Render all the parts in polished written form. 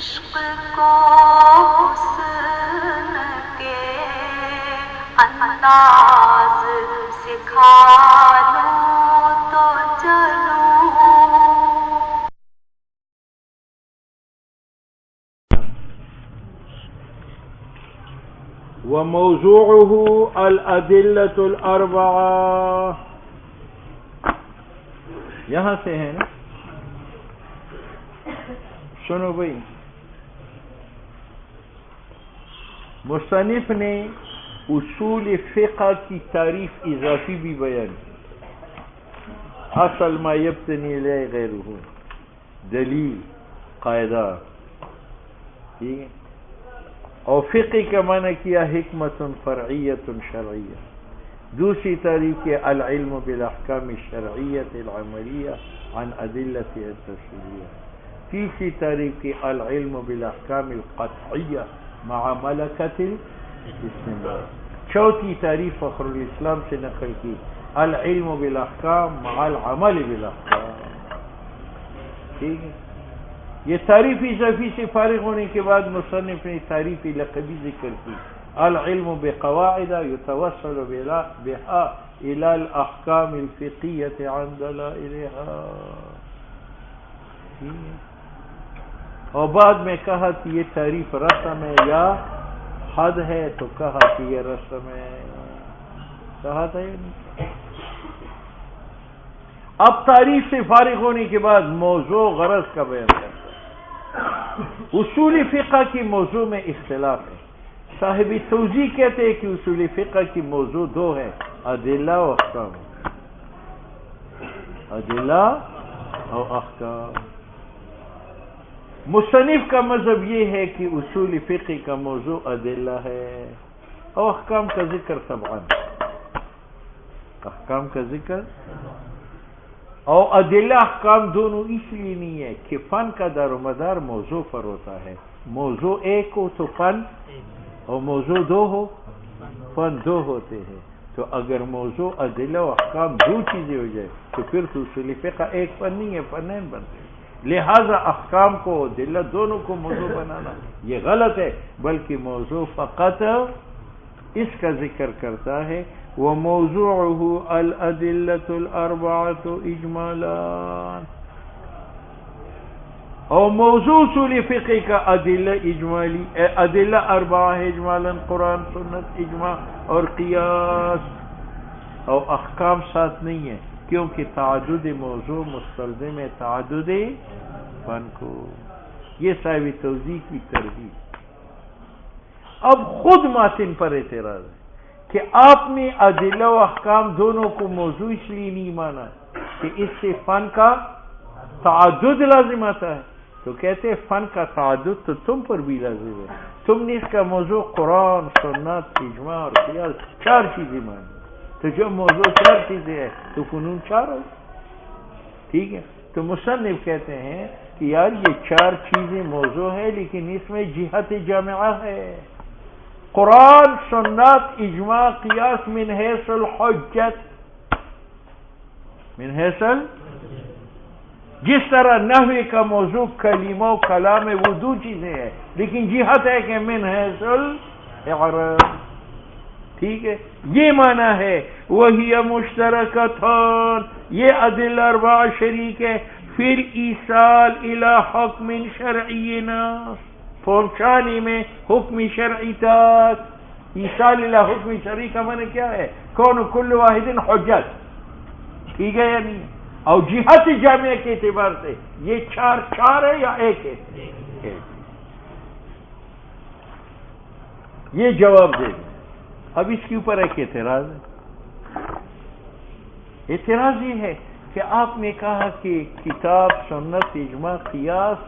عشق کو حسن کے انداز سکھا لوں تو چلوں. وموضوعه الأدلة الأربعة. یہاں سے ہے نا، سنو بھائی، مصنف نے اصول فقہ کی تعریف اضافی بھی بیان کی. اصل ما یبتنی الیہ غیرہ، دلیل، قاعدہ، ٹھیک ہے. اور فقہ کا معنی کیا حکمت فرعیت شرعیہ. دوسری تعریف کے العلم بالاحکام الشرعیت العملیہ عن ادلۃ التفصیلیہ. تیسری تعریف کے العلم بالاحکام القطعیہ مع ملکۃ الاستنباط. چوتھی تعریف فخر الاسلام سے نقل کی العلم بالاحکام مع العمل بالاحکام. ٹھیک ہے. یہ تعریف اضافی سے فارغ ہونے کے بعد مصنف نے تعریف لقبی ذکر کی العلم بقواعد يتوصل بها الى الاحکام الفقهیة عن دلائلها. اور بعد میں کہا کہ یہ تعریف رسم ہے یا حد ہے، تو کہا کہ یہ رسم ہے. کہا تھا یا نہیں؟ اب تعریف سے فارغ ہونے کے بعد موضوع غرض کا بیان کرتا ہے. اصول فقہ کی موضوع میں اختلاف ہے. صاحب توضیح کہتے ہیں کہ اصول فقہ کی موضوع دو ہے، ادلہ و احکام. ادلہ و احکام. مصنف کا مذہب یہ ہے کہ اصول فقہ کا موضوع ادلہ ہے اور احکام کا ذکر طبعاً. احکام کا ذکر اور ادلہ احکام دونوں اس لیے نہیں ہے کہ فن کا دار و مدار موضوع پر ہوتا ہے. موضوع ایک ہو تو فن، اور موضوع دو ہو فن دو ہوتے ہیں. تو اگر موضوع ادلہ و احکام دو چیزیں ہو جائے تو پھر تو اصول فقہ ایک فن نہیں ہے، فنین بنتے. لہذا احکام کو ادلہ دونوں کو موضوع بنانا یہ غلط ہے، بلکہ موضوع فقط اس کا ذکر کرتا ہے. وموضوعه الأدلة الأربعة إجمالا. اور موضوع اصول فقہ کا ادلہ اجمالی، ادلہ اربعہ ہے اجمالا، قرآن، سنت، اجماع اور قیاس. اور احکام ساتھ نہیں ہے کیونکہ تعدد موضوع مستلزم ہے تعدد فن کو. یہ صاحب توضیح کی ترغیب. اب خود ماتن پر اعتراض ہے کہ آپ نے ادلہ و احکام دونوں کو موضوع اس لیے نہیں مانا کہ اس سے فن کا تعدد لازم آتا ہے. تو کہتے ہیں فن کا تعدد تو تم پر بھی لازم ہے. تم نے اس کا موضوع قرآن، سنت، اجماع اور قیاس چار چیزیں مانی. تو جب موضوع چار چیزیں ہے تو فنون چار ہو. ٹھیک ہے. تو مصنف کہتے ہیں کہ یار یہ چار چیزیں موضوع ہے لیکن اس میں جہت جامعہ ہے. قرآن، سنت، اجماع، قیاس من حیث الحجت، من حیث جس طرح نحوی کا موضوع کلمہ و کلام ہے وہ دو چیزیں ہیں لیکن جہت ہے کہ من حیث الاعراب. ٹھیک ہے. یہ معنی ہے وہی مشترکتان، یہ ادلہ اربعہ شریک ہے فی الایصال الی حکم شرعینا، پہنچانے میں حکم شرعی تک. ایصال الی حکم شرعی کا معنی کیا ہے؟ کون کل واحد حجت. ٹھیک ہے یا نہیں؟ اور جہت جامعہ کے اعتبار سے یہ چار ہے یا ایک ہے؟ یہ جواب دے دیں. اب اس کے اوپر ایک اعتراض ہے. اعتراض یہ ہے کہ آپ نے کہا کہ کتاب، سنت، اجماع، قیاس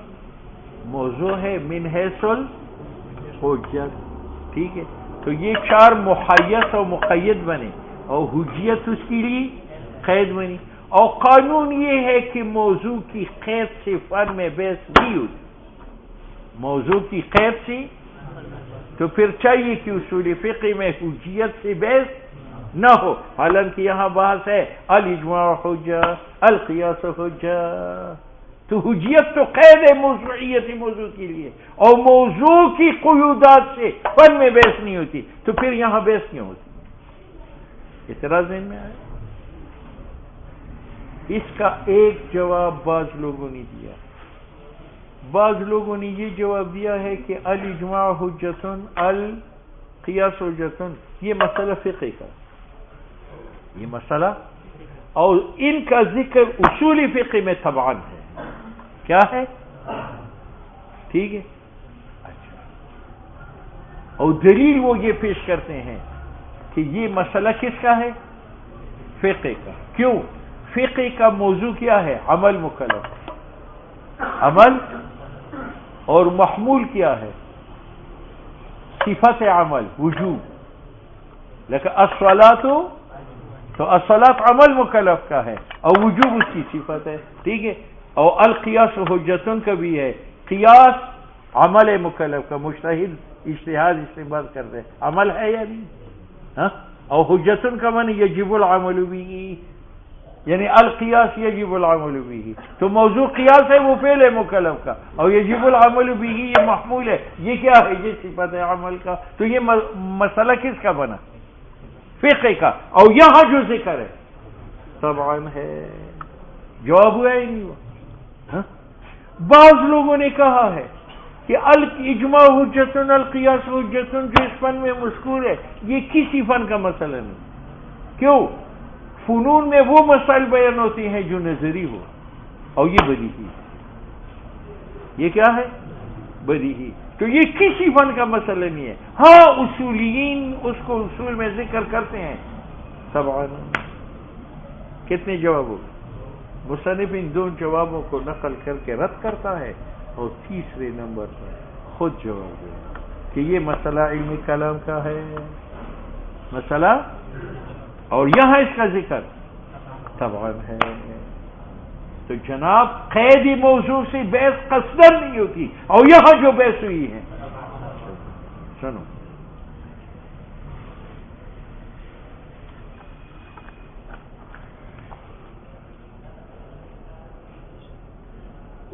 موضوع ہے من حیث الحجت. ٹھیک ہے. تو یہ چار محیط اور مقید بنے اور حجیت اس کے لیے قید بنی. اور قانون یہ ہے کہ موضوع کی قید سے فن میں بحث نہیں ہوتی. موضوع کی قید سے تو پھر چاہیے کہ اصول فقہ میں حجیت سے بحث نہ ہو. حالانکہ یہاں بحث ہے الاجماع حجہ، القیاس حجہ. تو حجیت تو قید ہے موضوعیت موضوع کے لیے، اور موضوع کی قیودات سے فن میں بحث نہیں ہوتی، تو پھر یہاں بحث کیوں ہوتی؟ اعتراض ذہن میں آیا؟ اس کا ایک جواب بعض لوگوں نے دیا، بعض لوگوں نے یہ جواب دیا ہے کہ الاجماع حجتن القیاس حجتن، یہ مسئلہ فقہ کا، یہ مسئلہ، اور ان کا ذکر اصول فقہ میں طبعاً ہے، کیا ہے؟ ٹھیک ہے، اچھا، اور دلیل وہ یہ پیش کرتے ہیں کہ یہ مسئلہ کس کا ہے؟ فقہ کا۔ کیوں؟ فقہ کا موضوع کیا ہے؟ عمل مکلف، عمل، اور محمول کیا ہے؟ صفت عمل، وجوب، لیکن الصلاۃ، تو الصلاۃ عمل مکلف کا ہے اور وجوب اس کی صفت ہے، ٹھیک ہے۔ اور القیاس حجتن کا بھی ہے، قیاس عمل مکلف کا، مجتہد اجتہاد استنباط کرتے ہیں، عمل ہے یا نہیں؟ ہاں، اور حجتن کا معنی یجب العمل به، یعنی القیاس یجب العمل به، تو موضوع قیاس ہے، وہ فعل ہے مکلف کا، اور یجب العمل به یہ محمول ہے، یہ کیا ہے؟ یہ صفت ہے عمل کا، تو یہ مسئلہ کس کا بنا؟ فقہ کا، اور یہاں جو ذکر ہے طبعاً ہے۔ جواب ہوا ہی نہیں ہوا؟ ہاں؟ بعض لوگوں نے کہا ہے کہ الاجماع حجتن القیاس حجتن، جو اس فن میں مذکور ہے، یہ کسی فن کا مسئلہ نہیں۔ کیوں؟ فنون میں وہ مسائل بیان ہوتی ہیں جو نظری ہو، اور یہ بدیہی، یہ کیا ہے؟ بدیہی، تو یہ کسی فن کا مسئلہ نہیں ہے۔ ہاں اصولیین اس کو اصول میں ذکر کرتے ہیں طبعاً۔ کتنے جواب ہو؟ مصنف ان دو جوابوں کو نقل کر کے رد کرتا ہے، اور تیسرے نمبر پر خود جواب دے کہ یہ مسئلہ علم کلام کا ہے، مسئلہ، اور یہاں اس کا ذکر طبعاً ہے۔ تو جناب قیدی موضوع سے بحث قصدن نہیں ہوتی، اور یہاں جو بحث ہوئی ہے، سنو،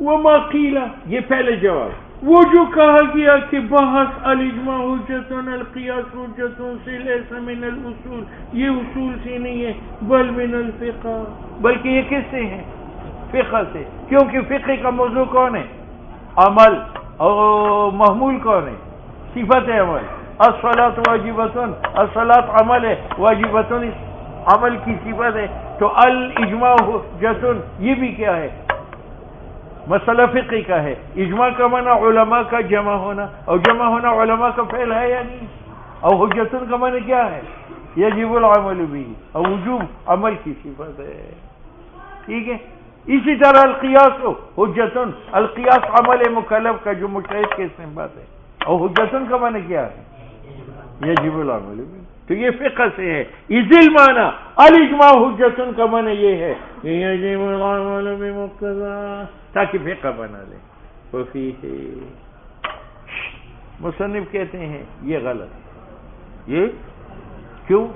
وما قیل، یہ پہلے جواب، وہ جو کہا گیا کہ بحث الاجماع حجتن القیاس حجتن سے لیس من الاصول، یہ اصول سے نہیں ہے، بل من الفقہ، بلکہ یہ کس سے ہے؟ فقہ سے، کیونکہ فقہ کا موضوع کون ہے؟ عمل، اور محمول کون ہے؟ صفت عمل، الصلاۃ واجبتن، الصلاۃ عمل ہے، واجبتن عمل کی صفت ہے، تو الاجماع حجتن یہ بھی کیا ہے؟ مسئلہ فقہ کا ہے۔ اجماع کا معنی علماء کا جمع ہونا، اور جمع ہونا علماء کا فعل ہے یا نہیں؟ اور حجتن کا معنی کیا ہے؟ یجب العمل به، اور وجوب عمل کی صفت ہے، ٹھیک ہے۔ اسی طرح القیاس حجتن، القیاس عمل مکلف کا جو مجتہد کے استنباط ہے، اور حجتن کا معنی کیا ہے؟ یجب العمل به، تو یہ فقہ سے ہے۔ اذل معنی الاجماع حجتن کا معنی یہ ہے کہ یجب العمل بمقتضا، تاکہ فقہ بنا لے۔ وفیہ، مصنف کہتے ہیں یہ غلط ہے۔ یہ کیوں؟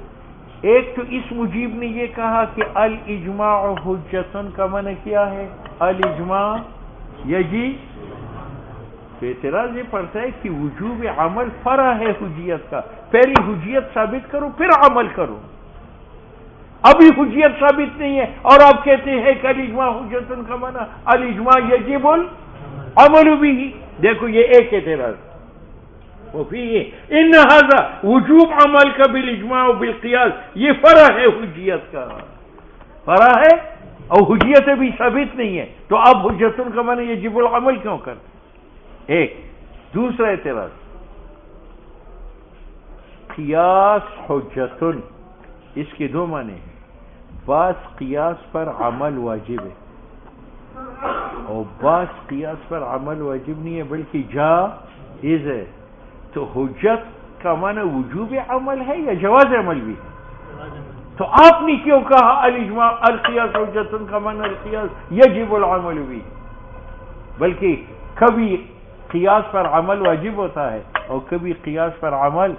ایک تو اس مجیب نے یہ کہا کہ الاجماع حجتن کا معنی کیا ہے؟ الاجماع یجی، تو اعتراض یہ پڑتا ہے کہ وجوب عمل فرع ہے حجیت کا، پہلی حجیت ثابت کرو پھر عمل کرو، ابھی حجیت ثابت نہیں ہے، اور آپ کہتے ہیں کہ الاجماع حجتن کا معنی الاجماع یجب العمل به۔ دیکھو یہ ایک اعتراض، وفیہ ان ھذا وجوب عمل کا بالاجماع و بالقیاس، یہ فرع ہے حجیت کا، فرع ہے، اور حجیت ابھی ثابت نہیں ہے، تو اب حجتن کا معنی یجب العمل کیوں کر؟ ایک۔ دوسرا اعتراض، قیاس حجتن، اس کے دو معنی ہیں، بعض قیاس پر عمل واجب ہے، اور بعض قیاس پر عمل واجب نہیں ہے بلکہ جائز ہے، تو حجت کا معنی وجوب عمل ہے یا جواز عمل بھی؟ تو آپ نے کیوں کہا الاجماع القیاس حجتن کا معنی القیاس یجب العمل بھی؟ بلکہ کبھی قیاس پر عمل واجب ہوتا ہے اور کبھی قیاس پر عمل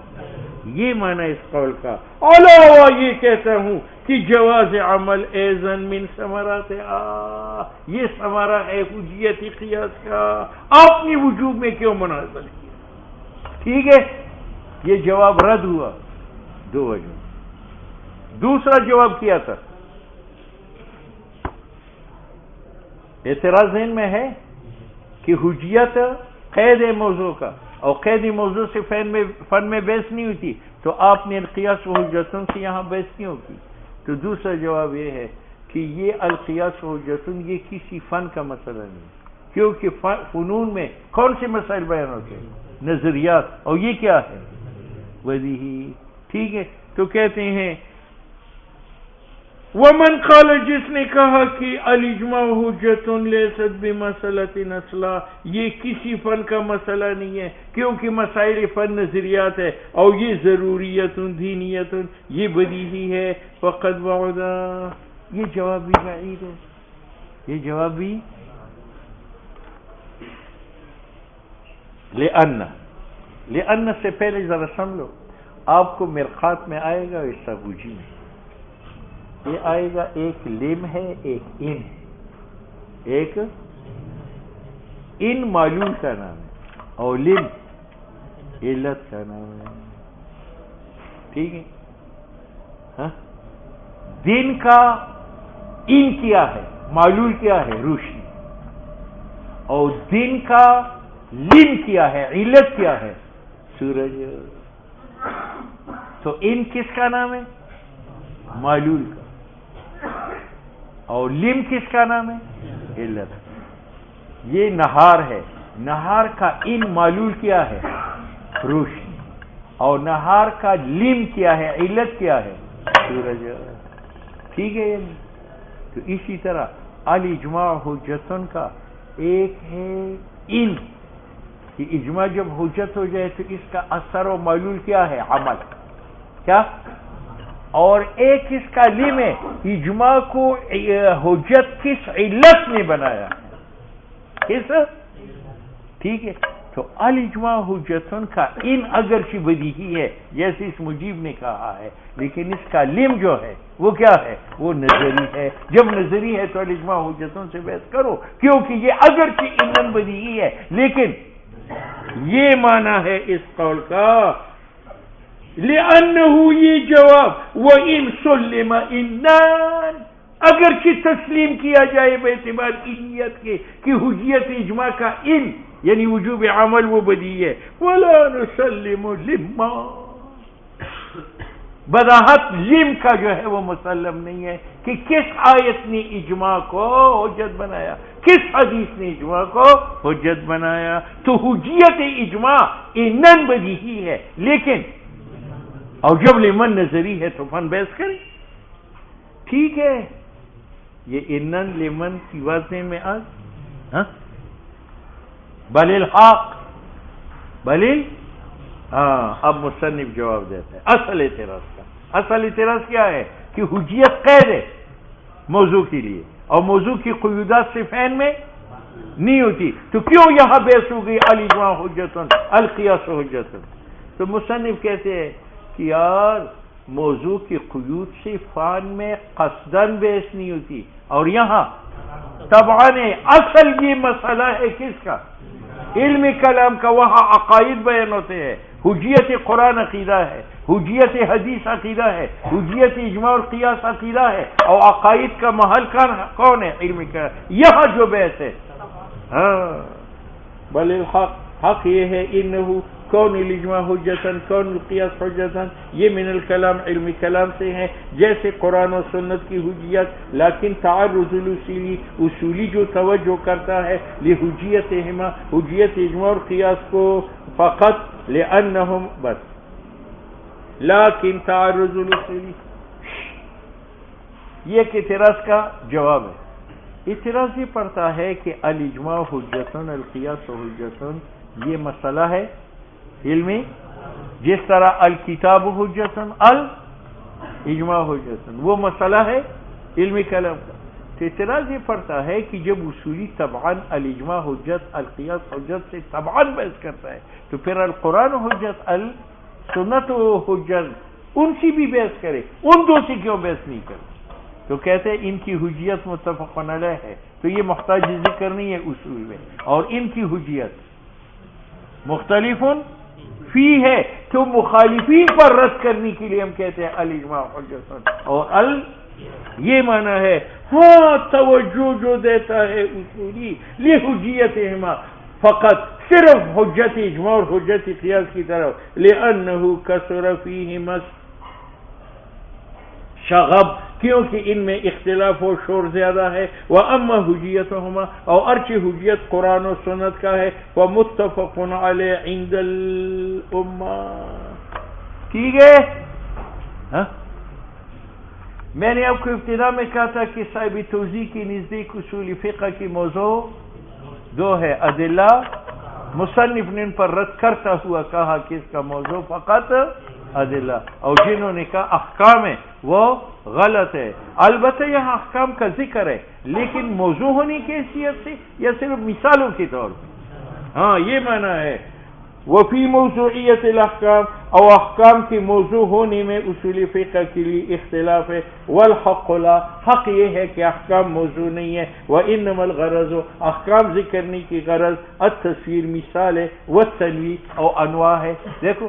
یہ معنی اس قول کا. علاوہ یہ کہتا ہوں کہ جواز عمل ایزن من ثمرات یہ ثمرہ ہے حجیت قیاس کا. آپ نے وجوب میں کیوں منازل کیا؟ ٹھیک ہے، یہ جواب رد ہوا دو وجہ. دوسرا جواب کیا تھا، اعتراض ذہن میں ہے کہ حجیت قید موضوع کا، اور قید موضوع سے فن میں بحث نہیں ہوتی، تو آپ نے القیاس و حجتن سے یہاں بحث کیوں کی؟ تو دوسرا جواب یہ ہے کہ یہ القیاس و حجتن یہ کسی فن کا مسئلہ نہیں، کیونکہ فنون میں کون سے مسائل بیان ہوتے ہیں؟ نظریات، اور یہ کیا ہے؟ بدیہی. ٹھیک ہے، تو کہتے ہیں ومن قال، جس نے کہا کہ الاجماع حجت لیست بمسئلۃ اصلا، یہ کسی فن کا مسئلہ نہیں ہے کیونکہ مسائل فن نظریات ہے، اور یہ ضروریت دینیت، یہ بدیہی ہے. فقد بعد، یہ جواب بھی بعید ہے، یہ جواب بھی لأن سے پہلے ذرا سمجھو. آپ کو مرقات میں آئے گا اس سبوجی میں یہ آئے گا، ایک لم ہے ایک ان ہے. ایک ان معلوم کا نام ہے اور لم علت کا نام ہے. ٹھیک ہے، ہاں؟ دن کا ان کیا ہے؟ معلول کیا ہے؟ روشنی. اور دن کا لم کیا ہے؟ علت کیا ہے؟ سورج. تو ان کس کا نام ہے؟ معلول کا. اور لم کس کا نام ہے؟ علت. یہ نہار ہے، نہار کا ان معلول کیا ہے؟ روشنی. اور نہار کا لم کیا ہے؟ علت کیا ہے؟ سورج. ٹھیک ہے. تو اسی طرح الاجماع حجتن کا ایک ہے ان، کہ اجماع جب حجت ہو جائے تو اس کا اثر و معلول کیا ہے؟ عمل. کیا؟ اور ایک اس کا لم ہے، اجماع کو حجت کس علت نے بنایا؟ کس؟ ٹھیک ہے. تو الاجماع حجتن کا ان اگرچہ بدیہی ہے جیسے اس مجیب نے کہا ہے، لیکن اس کا لم جو ہے وہ کیا ہے؟ وہ نظری ہے. جب نظری ہے تو الاجماع حجتن سے بحث کرو، کیونکہ یہ اگرچہ انن بدیہی ہے لیکن یہ معنی ہے اس قول کا. لأنه یہ جواب وَإِن سُلِّمَ إِنَّان، اگرچہ تسلیم کیا جائے باعتبار انیت کے کہ حجیت اجماع کا ان یعنی وجوب عمل وہ بدیہی ہے. وَلَا نُسَلِّمُ لِمَّا، بداحت لم کا جو ہے وہ مسلم نہیں ہے کہ کس آیت نے اجماع کو حجت بنایا، کس حدیث نے اجماع کو حجت بنایا. تو حجیت اجماع انن بدیہی ہے، لیکن اور جب لمن نظری ہے تو فن بحث کریں. ٹھیک ہے، یہ انن لمن کی واضح میں آج بل الحق اب مصنف جواب دیتا ہے اصل اعتراض کا. اصل اعتراض کیا ہے؟ کہ حجیت قید ہے موضوع کے لیے، اور موضوع کی قیودات سے فین میں نہیں ہوتی، تو کیوں یہاں بحث ہو گئی الاجماع حجتن القیاس حجتن؟ تو مصنف کہتے ہیں کہ یار موضوع کی قیود سے فان میں قصدن بحث نہیں ہوتی، اور یہاں طبعاً اصل یہ مسئلہ ہے کس کا؟ علم کلام کا. وہاں عقائد بیان ہوتے ہیں، حجیت قرآن عقیدہ ہے، حجیت حدیث عقیدہ ہے، حجیت اجماع اور قیاس عقیدہ ہے، اور عقائد کا محل کون ہے؟ علم کلام. یہاں جو بحث ہے بل الحق، حق یہ ہے انہو کون الاجماع حجتن کون القیاس حجتن، یہ من الکلام علم کلام سے ہیں جیسے قرآن و سنت کی حجیت. لیکن تعرض الاصولی، اصولی جو توجہ کرتا ہے لحجیتہما، حجیت اجماع اور قیاس کو، فقط لأنہم بس. لیکن تعرض الاصولی یہ ایک اعتراض کا جواب ہے. اعتراض یہ پڑتا ہے کہ الاجماع حجتن القیاس حجتن یہ مسئلہ ہے علمی، جس طرح الکتاب حجتن الاجماع حجتن وہ مسئلہ ہے علمی کلام کا. تو اعتراض یہ پڑتا ہے کہ جب اصولی طبعاً الاجماع حجت القیاس حجت سے طبعاً بحث کرتا ہے، تو پھر القرآن حجت سنت و حجت ان سے بھی بحث کرے، ان دو سے کیوں بحث نہیں کرے؟ تو کہتے ہیں ان کی حجیت متفق علیہ ہے، تو یہ محتاج ذکر نہیں ہے اصول میں، اور ان کی حجیت مختلف فی ہے، تو مخالفین پر رد کرنے کے لیے ہم کہتے ہیں الاجماع حجت، اور یہ معنی ہے ہاں توجہ جو دیتا ہے اصولی لحجیتہما فقط صرف حجت اجماع اور حجت قیاس کی طرف، لأنہ کثر فیہما شغب، کیونکہ ان میں اختلاف و شور زیادہ ہے، وَأَمَّا حجیتہما، اور ارچہ حجیت قرآن و سنت کا ہے، وَمُتَّفَقٌ عَلَيْهِ عِنْدَ الْأُمَّةِ، ٹھیک ہے؟ میں نے آپ کو ابتدا میں کہا تھا کہ صاحب توضیح کی نزدیک اصول فقہ کی موضوع دو ہے، ادلہ، مصنف نے ان پر رد کرتا ہوا کہا کہ اس کا موضوع فقط ادلہ، اور جنہوں نے کہا احکام ہے وہ غلط ہے۔ البتہ یہاں احکام کا ذکر ہے، لیکن موضوع ہونے کی حیثیت سے یا صرف مثالوں کے طور پر، ہاں یہ معنی ہے۔ وفی موضوعیت الاحکام، اور احکام کی موضوع ہونے میں اصول فقہ کے لیے اختلاف ہے، والحق لا، حق یہ ہے کہ احکام موضوع نہیں ہے، وانما الغرض، احکام ذکر کرنے کی غرض التصویر مثال ہے، والتنویع اور انواع ہے۔ دیکھو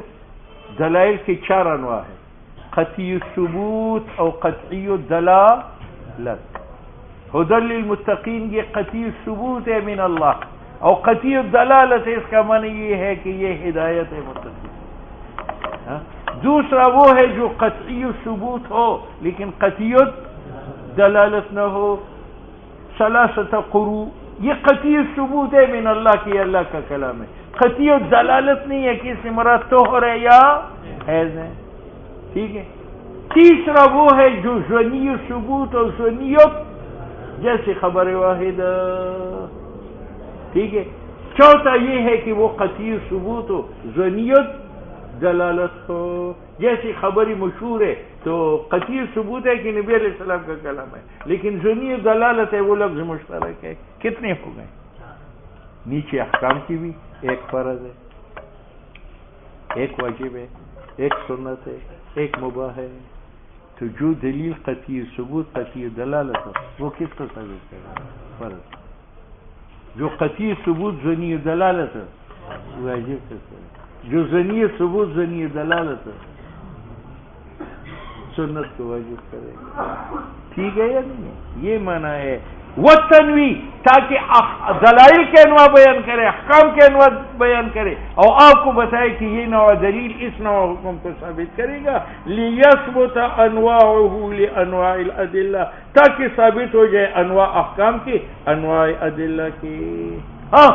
دلائل کی چار انواع ہے، قطعی الثبوت اور قطعی الدلالت۔ ھدی للمتقین یہ قطعی الثبوت ہے من اللہ، اور قطعی الدلالت اس کا معنی یہ ہے کہ یہ ہدایت ہے متقین۔ دوسرا وہ ہے جو قطعی الثبوت ہو لیکن قطعی الدلالت نہ ہو، ثلاثۃ قروء، یہ قطعی الثبوت ہے من اللہ کی، اللہ کا کلام ہے، قطعی الدلالت نہیں ہے کہ اس سے مراد طہر ہے یا حیض ہے، ٹھیک ہے۔ تیسرا وہ ہے جو ظنی الثبوت اور ظنیت، جیسے خبر واحدہ، ٹھیک ہے۔ چوتھا یہ ہے کہ وہ قطعی ثبوت ہو، ظنیت دلالت ہو، جیسی خبری مشہور ہے تو قطعی ثبوت ہے کہ نبی علیہ السلام کا کلام ہے، لیکن ظنی دلالت ہے، وہ لفظ مشترک ہے۔ کتنے ہو گئے؟ نیچے احکام کی بھی ایک فرض ہے، ایک واجب ہے، ایک سنت ہے، ایک مباح ہے، تو جو دلیل قطعی ثبوت قطعی دلالت ہو وہ کس کو ثابت کرے گا؟ فرض۔ جو قطعی ثبوت ظنی دلالت ہے واجب سے، جو ظنی ثبوت ظنی دلالت ہے سنت کو واجب کرے گا، ٹھیک ہے یا نہیں؟ یہ معنی ہے۔ والتنویع، تاکہ دلائل کے انواع بیان کرے، احکام کے انواع بیان کرے، اور آپ کو بتائے کہ یہ نوع دلیل اس نوع حکم کو ثابت کرے گا، لیثبت انواعہ لانواع الادلہ، تاکہ ثابت ہو جائے انواع احکام کی انواع ادلہ کی۔ ہاں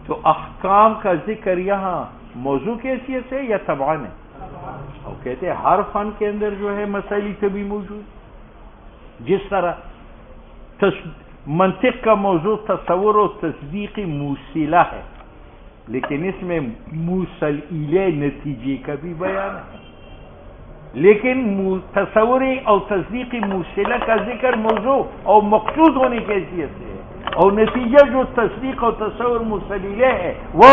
تو احکام کا ذکر یہاں موضوع کی حیثیت سے یا تبعاً ہے، اور کہتے ہیں ہر فن کے اندر جو ہے مسائل کبھی موجود، جس طرح منطق کا موضوع تصور و تصدیقی موصلہ ہے، لیکن اس میں موصل الیہ نتیجے کا بھی بیان ہے، لیکن تصوری اور تصدیقی موصلہ کا ذکر موضوع اور مقصود ہونے کی حیثیت سے ہے، اور نتیجہ جو تصدیق اور تصور موصل الیہ ہے وہ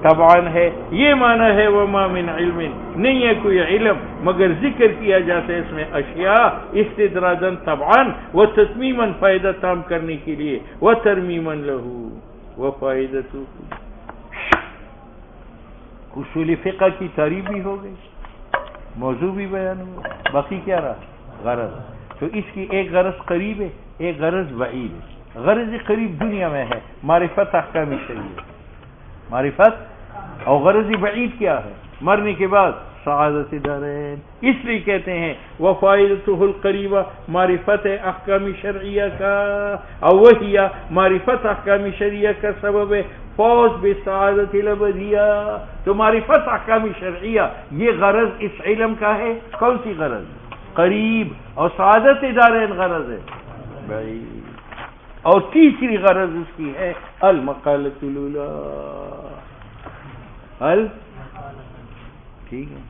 طبعاً ہے۔ یہ معنی ہے وما من علم، نہیں ہے کوئی علم مگر ذکر کیا جاتا ہے اس میں اشیاء استدراجاً طبعاً و تتمیماً فائدہ تام کرنے کے لیے، و ترمیماً لہو و فائدتو۔ اصول فقہ کی تعریف بھی ہو گئی، موضوع بھی بیان ہوا، باقی کیا رہا؟ غرض۔ تو اس کی ایک غرض قریب ہے، ایک غرض بعید ہے۔ غرض قریب دنیا میں ہے، معرفت احکام شریعہ، معرفت، اور غرض بعید کیا ہے؟ مرنے کے بعد سعادت دارین۔ اس لیے کہتے ہیں وفائدتہ القریبہ، معرفت احکام شرعیہ کا، اور وہی معرفت احکام شرعیہ کا سبب ہے فوز بسعادت الابدیہ۔ تو معرفت احکام شرعیہ یہ غرض اس علم کا ہے، کون سی غرض؟ قریب، اور سعادت دارین غرض ہے بعید۔ اور تیسری غرض اس کی ہے المقالۃ الاولی، ٹھیک ہے۔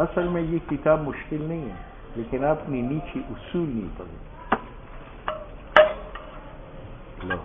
اصل میں یہ کتاب مشکل نہیں ہے، لیکن آپ نے نیچے اصول نہیں پڑھے۔ لو